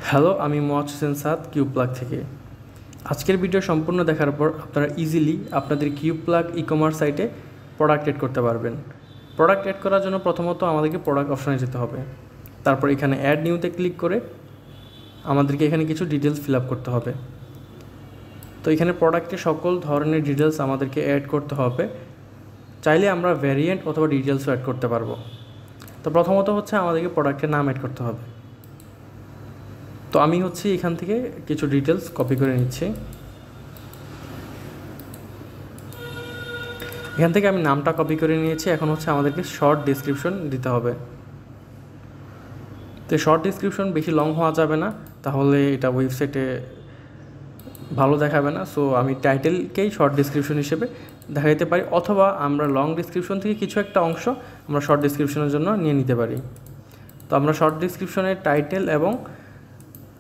Hello, আমি মোয়াজ হোসেন সাদ cube plug থেকে। আজকের ভিডিও সম্পূর্ণ দেখার পর আপনারা ইজিলি আপনাদের কিউব প্লাগ ই কমার্স সাইটে প্রোডাক্ট এড করতে পারবেন। প্রোডাক্ট এড করার জন্য প্রথমত আমাদেরকে প্রোডাক্ট অপশনে যেতে হবে। তারপর এখানে অ্যাড নিউতে ক্লিক করে আমাদেরকে এখানে কিছু ডিটেলস ফিল আপ করতে হবে। তো এখানে প্রোডাক্টের সকল ধরনের ডিটেলস আমাদেরকে অ্যাড করতে হবে। চাইলে আমরা ভ্যারিয়েন্ট অথবা ডিটেলসও অ্যাড করতে পারবো। তো প্রথমত হচ্ছে আমাদেরকে প্রোডাক্টের নাম অ্যাড করতে হবে। তো আমি এখান থেকে কিছু ডিটেলস কপি করে নিচ্ছি। এখান থেকে আমি নামটা কপি করে নিয়েছি। এখন আমাদেরকে শর্ট ডেসক্রিপশন দিতে হবে। তো শর্ট ডেসক্রিপশন বেশি লং হওয়া যাবে না, তাহলে এটা ওয়েবসাইটে ভালো দেখাবে না। সো আমি টাইটেলকেই শর্ট ডেসক্রিপশন হিসেবে দেখাইতে পারি, অথবা আমরা লং ডেসক্রিপশন থেকে কিছু একটা অংশ আমরা শর্ট ডেসক্রিপশনের জন্য নিয়ে নিতে পারি। তো আমরা শর্ট ডেসক্রিপশনের টাইটেল এবং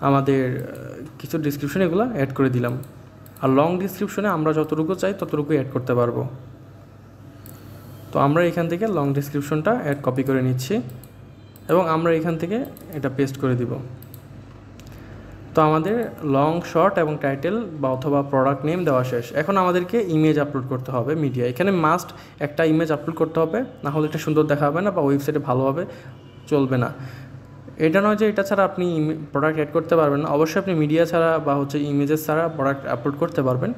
আমাদের কিছু ডিসক্রিপশন এগুলো অ্যাড করে দিলাম। আর লং ডিসক্রিপশনে আমরা যতটুকু চাই ততটুকু অ্যাড করতে পারবো। তো আমরা এখান থেকে লং ডিসক্রিপশনটা অ্যাড কপি করে নিচ্ছি এবং আমরা এখান থেকে এটা পেস্ট করে দিব। তো আমাদের লং, শর্ট এবং টাইটেল বা অথবা প্রোডাক্ট নেম দেওয়া শেষ। এখন আমাদেরকে ইমেজ আপলোড করতে হবে মিডিয়া। এখানে মাস্ট একটা ইমেজ আপলোড করতে হবে, না হলে এটা সুন্দর দেখাবে না বা ওয়েবসাইটে ভালোভাবে চলবে না। এটা নয় যে এটা ছাড়া আপনি প্রোডাক্ট অ্যাড করতে পারবেন না, অবশ্যই আপনি মিডিয়া ছাড়া বা ইমেজেস ছাড়া প্রোডাক্ট আপলোড করতে পারবেন।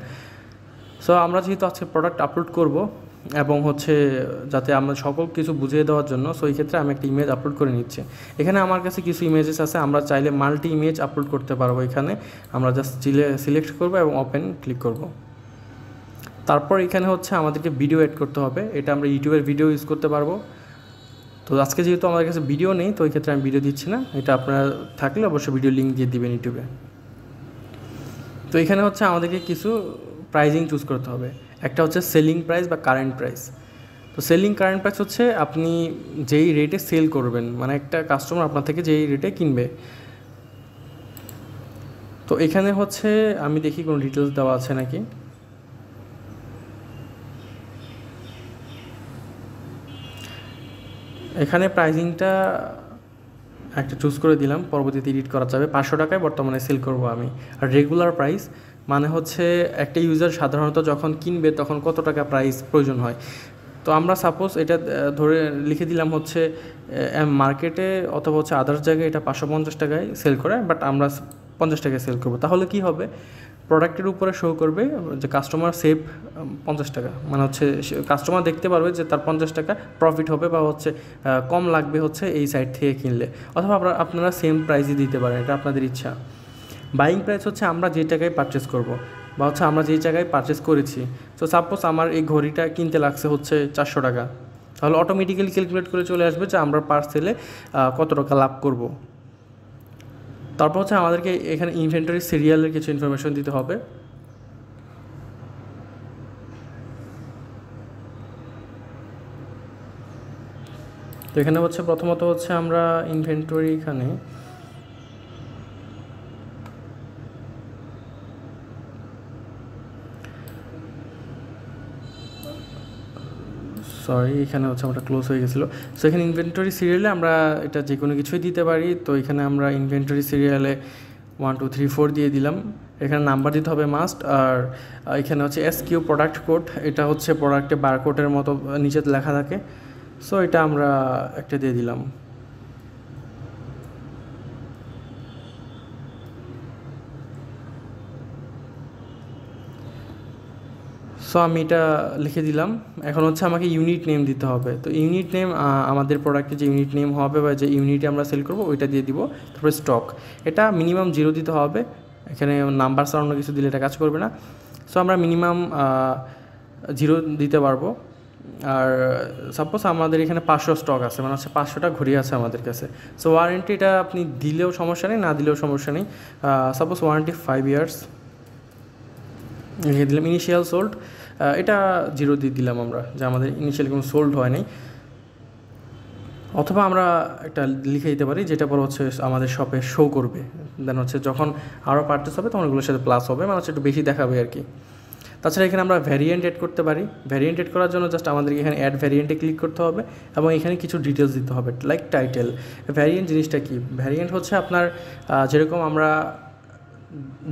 সো আমরা যেহেতু আজকে প্রোডাক্ট আপলোড করব এবং যাতে আমরা সকল কিছু বুঝিয়ে দেওয়ার জন্য, সো এই ক্ষেত্রে আমি একটা ইমেজ আপলোড করে নিচ্ছি। এখানে আমার কাছে কিছু ইমেজেস আছে, আমরা চাইলে মাল্টি ইমেজ আপলোড করতে পারবো। এখানে আমরা জাস্ট সিলেক্ট করব এবং ওপেন ক্লিক করব। তারপর এখানে আমাদেরকে ভিডিও অ্যাড করতে হবে। এটা আমরা ইউটিউবের ভিডিও ইউজ করতে পারবো। তো আজকে যেহেতু আমাদের কাছে ভিডিও নেই, তো এই ক্ষেত্রে আমি ভিডিও দিচ্ছি না। এটা আপনারা থাকলে অবশ্যই ভিডিও লিঙ্ক দিয়ে দিবেন ইউটিউবে। তো এখানে আমাদেরকে কিছু প্রাইজিং চুজ করতে হবে। একটা সেলিং প্রাইস বা কারেন্ট প্রাইস। তো সেলিং কারেন্ট প্রাইস আপনি যেই রেটে সেল করবেন, মানে একটা কাস্টমার আপনার থেকে যেই রেটে কিনবে। তো এখানে আমি দেখি কোনো ডিটেলস দেওয়া আছে নাকি। এখানে প্রাইজিংটা একটা চুজ করে দিলাম, পরবর্তীতে এডিট করা যাবে। 500 টাকায় বর্তমানে সেল করব আমি। আর রেগুলার প্রাইস মানে একটা ইউজার সাধারণত যখন কিনবে তখন কত টাকা প্রাইস প্রয়োজন হয়। তো আমরা সাপোজ এটা ধরে লিখে দিলাম মার্কেটে অথবা আদার্স জায়গায় এটা 550 টাকায় সেল করে, বাট আমরা 50 টাকায় সেল করব। তাহলে কি হবে, প্রোডাক্টের উপরে শো করবে যে কাস্টমার সেভ 50 টাকা, মানে কাস্টমার দেখতে পারবে যে তার 50 টাকা প্রফিট হবে বা কম লাগবে এই সাইট থেকে কিনলে। অথবা আপনারা সেম প্রাইসই দিতে পারেন, এটা আপনাদের ইচ্ছা। বাইং প্রাইস আমরা যে টাকায় পারচেস করব বা আমরা যেই জায়গায় পারচেস করেছি। তো সাপোজ আমার এই ঘড়িটা কিনতে লাগছে 400 টাকা, তাহলে অটোমেটিক্যালি ক্যালকুলেট করে চলে আসবে যে আমরা পার সেলে কত টাকা লাভ করব। তারপর আমাদেরকে এখানে ইনভেন্টরি সিরিয়ালের কিছু ইনফরমেশন দিতে হবে। তো এখানে প্রথমত আমরা ইনভেন্টরি এখানে এখানে আমরা ক্লোজ হয়ে গেছিলো। সো এখানে ইনভেন্টরি সিরিয়ালে আমরা এটা যে কোনো কিছুই দিতে পারি। তো এখানে আমরা ইনভেন্টরি সিরিয়ালে 1 2 3 4 দিয়ে দিলাম। এখানে নাম্বার দিতে হবে মাস্ট। আর এখানে SQ প্রোডাক্ট কোড, এটা প্রোডাক্টে বারকোডের মতো নিচে লেখা থাকে। সো এটা আমরা একটা দিয়ে দিলাম। সো আমি এটা লিখে দিলাম। এখন আমাকে ইউনিট নেম দিতে হবে। তো ইউনিট নেম আমাদের প্রোডাক্টে যে ইউনিট নেম হবে বা যে ইউনিটে আমরা সেল করবো ওইটা দিয়ে দিব। তারপরে স্টক, এটা মিনিমাম 0 দিতে হবে। এখানে নাম্বার ছাড়া অন্য কিছু দিলে এটা কাজ করবে না। সো আমরা মিনিমাম 0 দিতে পারবো। আর সাপোজ আমাদের এখানে 500 স্টক আছে, মানে 500টা ঘড়ি আছে আমাদের কাছে। সো ওয়ারেন্টি এটা আপনি দিলেও সমস্যা নেই, না দিলেও সমস্যা নেই। সাপোজ ওয়ারেন্টি 5 ইয়ার্স লিখে দিলাম। ইনিশিয়াল সোল্ড, এটা 0 দিয়ে দিলাম আমরা, যে আমাদের ইনিশিয়াল কোনো সোল্ড হয় নাই। অথবা আমরা একটা লিখে দিতে পারি যেটা পর আমাদের শপে শো করবে। দেন যখন আরও পারচেস হবে তখন এগুলোর সাথে প্লাস হবে, মানে একটু বেশি দেখাবে আর কি। তাছাড়া এখানে আমরা ভ্যারিয়েন্ট এড করতে পারি। ভ্যারিয়েন্ট এড করার জন্য জাস্ট আমাদেরকে এখানে অ্যাড ভ্যারিয়েন্টে ক্লিক করতে হবে এবং এখানে কিছু ডিটেলস দিতে হবে, লাইক টাইটেল। ভ্যারিয়েন্ট জিনিসটা কি? ভ্যারিয়েন্ট হচ্ছে আপনার যেরকম আমরা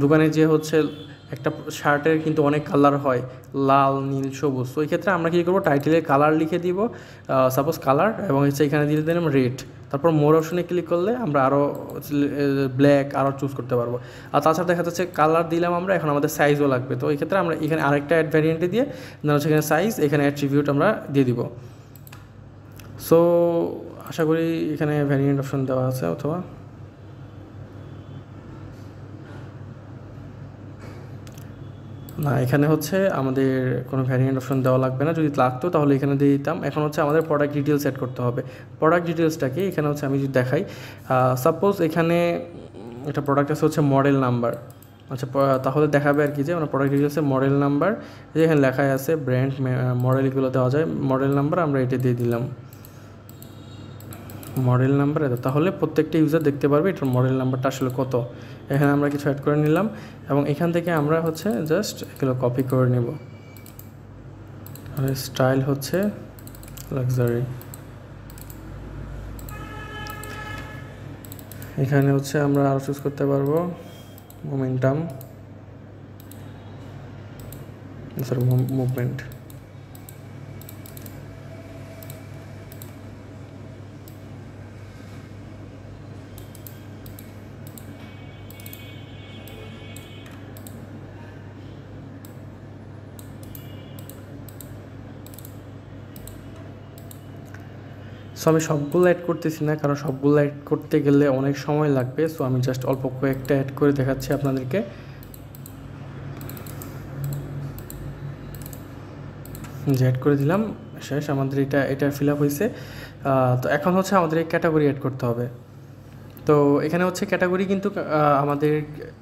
দোকানে যে হচ্ছে একটা শার্টের কিন্তু অনেক কালার হয়, লাল, নীল, সবুজ। তো এই ক্ষেত্রে আমরা কী করবো, টাইটেলের কালার লিখে দিব, সাপোজ কালার, এবং হচ্ছে এখানে দিয়ে দিলাম রেড। তারপর মোর অপশনে ক্লিক করলে আমরা আরও ব্ল্যাক আরও চুজ করতে পারবো। আর তাছাড়া দেখা যাচ্ছে কালার দিলাম আমরা, এখন আমাদের সাইজও লাগবে। তো এই ক্ষেত্রে আমরা এখানে আরেকটা অ্যাড ভ্যারিয়েন্টে দিয়ে হচ্ছে এখানে সাইজ, এখানে অ্যাট্রিবিউট আমরা দিয়ে দিব। সো আশা করি এখানে ভ্যারিয়েন্ট অপশন দেওয়া আছে, অথবা না, এখানে হচ্ছে আমাদের কোনো ভ্যারিয়েন্ট অপশন দেওয়া লাগবে না। যদি লাগতো তাহলে এখানে দিয়ে দিতাম। এখন হচ্ছে আমাদের প্রোডাক্ট ডিটেলস সেট করতে হবে। প্রোডাক্ট ডিটেলসটাকে এখানে হচ্ছে আমি যদি দেখাই, সাপোজ এখানে একটা প্রোডাক্ট আছে হচ্ছে মডেল নাম্বার। আচ্ছা, তাহলে দেখাবে আর কি যে আমরা প্রোডাক্ট ডিটেলসে মডেল নাম্বার, এখানে লেখাই আছে ব্র্যান্ড, মডেলগুলো দেওয়া যায়, মডেল নাম্বার আমরা এটা দিয়ে দিলাম, মডেল নাম্বার এত। তাহলে প্রত্যেকটা ইউজার দেখতে পারবে এটার মডেল নাম্বারটা আসলে কত। এখানে আমরা কিছু অ্যাড করে নিলাম এবং এখান থেকে আমরা হচ্ছে জাস্ট এগুলো কপি করে নেব। আর স্টাইল হচ্ছে লাক্সারি। এখানে হচ্ছে আমরা আরও চুজ করতে পারবো মোমেন্টাম, সরি মুভমেন্ট। সো আমি সবগুলো অ্যাড করতেছি না, কারণ সবগুলো অ্যাড করতে গেলে অনেক সময় লাগবে। সো আমি জাস্ট অল্প কয়েকটা অ্যাড করে দেখাচ্ছি আপনাদেরকে। যে অ্যাড করে দিলাম, শেষ, আমাদের এটা ফিল আপ হয়েছে। তো এখন হচ্ছে আমাদের এই ক্যাটাগরি অ্যাড করতে হবে। তো এখানে হচ্ছে ক্যাটাগরি কিন্তু আমাদের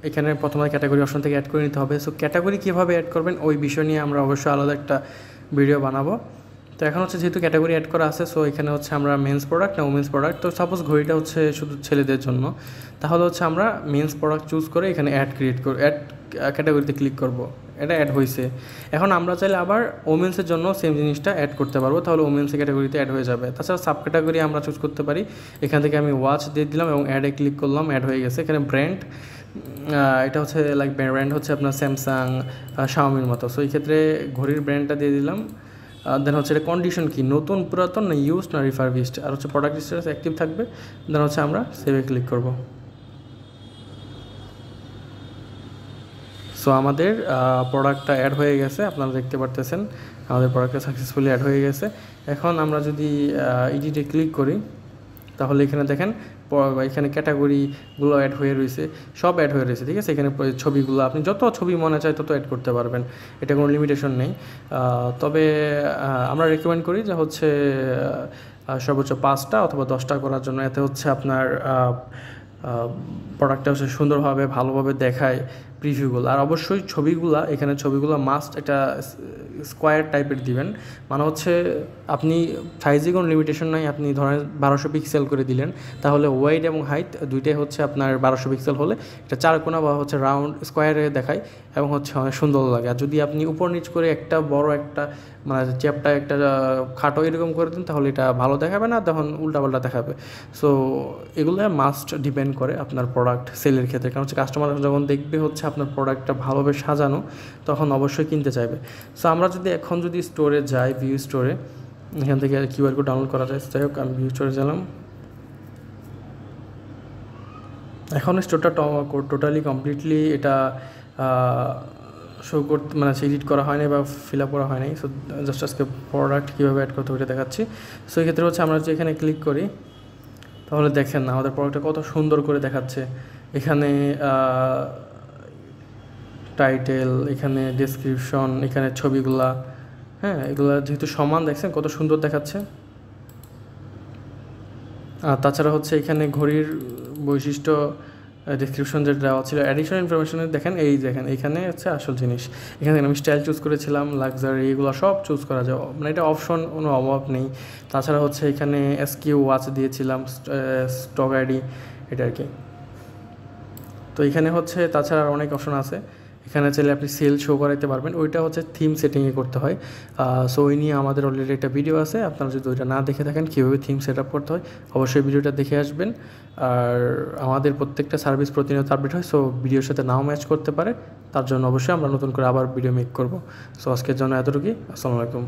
এখানে প্রথমে ক্যাটাগরি অপশন থেকে অ্যাড করে নিতে হবে। সো ক্যাটাগরি কীভাবে অ্যাড করবেন ওই বিষয় নিয়ে আমরা অবশ্যই আলাদা একটা ভিডিও বানাবো। তো এখন হচ্ছে যেহেতু ক্যাটাগরি অ্যাড করা আছে, সো এখানে হচ্ছে আমরা মেন্স প্রোডাক্ট না উমেন্স প্রোডাক্ট। তো সাপোজ ঘড়িটা হচ্ছে শুধু ছেলেদের জন্য, তাহলে হচ্ছে আমরা মেন্স প্রোডাক্ট চুজ করে এখানে অ্যাড ক্রিয়েট করব, অ্যাড ক্যাটাগরিতে ক্লিক করব, এটা অ্যাড হয়েছে। এখন আমরা চাইলে আবার ওমেন্সের জন্য সেম জিনিসটা অ্যাড করতে পারবো, তাহলে ওমেন্সের ক্যাটাগরিতে অ্যাড হয়ে যাবে। তাছাড়া সাব ক্যাটাগরি আমরা চুজ করতে পারি। এখান থেকে আমি ওয়াচ দিয়ে দিলাম এবং অ্যাডে ক্লিক করলাম, অ্যাড হয়ে গেছে। এখানে ব্র্যান্ড, এটা হচ্ছে লাইক ব্র্যান্ড হচ্ছে আপনার স্যামসাং, শাওমির মতো। সো এই ক্ষেত্রে ঘড়ির ব্র্যান্ডটা দিয়ে দিলাম। দেন হচ্ছে এটা কন্ডিশন কি, নতুন, পুরাতন, না ইউজ, না রিফারবিশড। আর হচ্ছে প্রোডাক্ট স্ট্যাটাস অ্যাক্টিভ থাকবে। দেন হচ্ছে আমরা সেভে ক্লিক করব। সো আমাদের প্রোডাক্টটা অ্যাড হয়ে গেছে, আপনারা দেখতে পারতেছেন আমাদের প্রোডাক্টটা সাকসেসফুলি অ্যাড হয়ে গেছে। এখন আমরা যদি এডিটে ক্লিক করি, তাহলে এখানে দেখেন এখানে ক্যাটাগরিগুলো অ্যাড হয়ে রয়েছে, সব অ্যাড হয়ে রয়েছে, ঠিক আছে। এখানে ছবিগুলো আপনি যত ছবি মনে চায় তত অ্যাড করতে পারবেন, এটা কোনো লিমিটেশন নেই। তবে আমরা রেকমেন্ড করি যে হচ্ছে সর্বোচ্চ 5টা অথবা 10টা করার জন্য। এতে হচ্ছে আপনার প্রোডাক্টটা হচ্ছে সুন্দরভাবে ভালোভাবে দেখায় প্রিভিউগুলো। আর অবশ্যই এখানে ছবিগুলো মাস্ট এটা স্কোয়ার টাইপের দিবেন, মানে হচ্ছে আপনি সাইজে কোনো লিমিটেশন নাই। আপনি ধরেন 1200 পিক্সেল করে দিলেন, তাহলে ওয়াইড এবং হাইট দুইটাই হচ্ছে আপনার 1200 পিক্সেল হলে এটা চারকোনা বা হচ্ছে রাউন্ড স্কোয়ারে দেখায় এবং হচ্ছে অনেক সুন্দর লাগে। আর যদি আপনি উপর নিচ করে একটা বড় একটা মানে চ্যাপটা একটা খাটো এরকম করে দিন, তাহলে এটা ভালো দেখাবে না, তখন উল্টাপাল্টা দেখাবে। সো এগুলো মাস্ট ডিপেন্ড করে আপনার প্রোডাক্ট সেলের ক্ষেত্রে, কারণ হচ্ছে কাস্টমার যখন দেখবে হচ্ছে আপনার প্রোডাক্টটা ভালোভাবে সাজানো, তখন অবশ্যই কিনতে চাইবে। সো আমরা এখন যদি স্টোরে যাই, ভিউ স্টোরে, এখান থেকে কিউআর কোড ডাউনলোড করা যায়। যাই হোক, আমি ভিউ স্টোরে গেলাম। এখন স্টোরটা টোটালি কমপ্লিটলি এটা শো করতে মানে এডিট করা হয়নি বা ফিল আপ করা হয়নি। সো জাস্ট আজকে প্রোডাক্ট কীভাবে অ্যাড করতে ওইটা দেখাচ্ছি। সো এই ক্ষেত্রে হচ্ছে আমরা যদি এখানে ক্লিক করি, তাহলে দেখেন আমাদের প্রোডাক্টটা কত সুন্দর করে দেখাচ্ছে। এখানে টাইটেল, এখানে ডেসক্রিপশন, এখানে ছবিগুলা, হ্যাঁ, এগুলো যেহেতু সমান, দেখছেন কত সুন্দর দেখাচ্ছে। আর তাছাড়া হচ্ছে এখানে ঘড়ির বৈশিষ্ট্য ডিসক্রিপশন যেটা দেওয়া ছিল, অ্যাডিশনাল ইনফরমেশনে দেখেন, এইখানে হচ্ছে আসল জিনিস। এখানে আমি স্টাইল চুজ করেছিলাম, লাক্সারি, এগুলো সব চুজ করা যায়, মানে এটা অপশন কোনো অভাব নেই। তাছাড়া হচ্ছে এখানে এসকিউ ওয়াচ দিয়েছিলাম, স্টক আইডি, এটা আর কি। তো এখানে হচ্ছে তাছাড়া অনেক অপশন আছে। এখানে চাইলে আপনি সেল শো করাইতে পারবেন, ওইটা হচ্ছে থিম সেটিংয়ে করতে হয়। সো ওই নিয়ে আমাদের অলরেডি একটা ভিডিও আছে, আপনারা যদি ওইটা না দেখে থাকেন কীভাবে থিম সেট আপ করতে হয়, অবশ্যই ভিডিওটা দেখে আসবেন। আর আমাদের প্রত্যেকটা সার্ভিস প্রতিনিয়ত আপডেট হয়, সো ভিডিওর সাথে নাও ম্যাচ করতে পারে, তার জন্য অবশ্যই আমরা নতুন করে আবার ভিডিও মেক করব। সো আজকের জন্য এতটুকুই। আসসালামু আলাইকুম।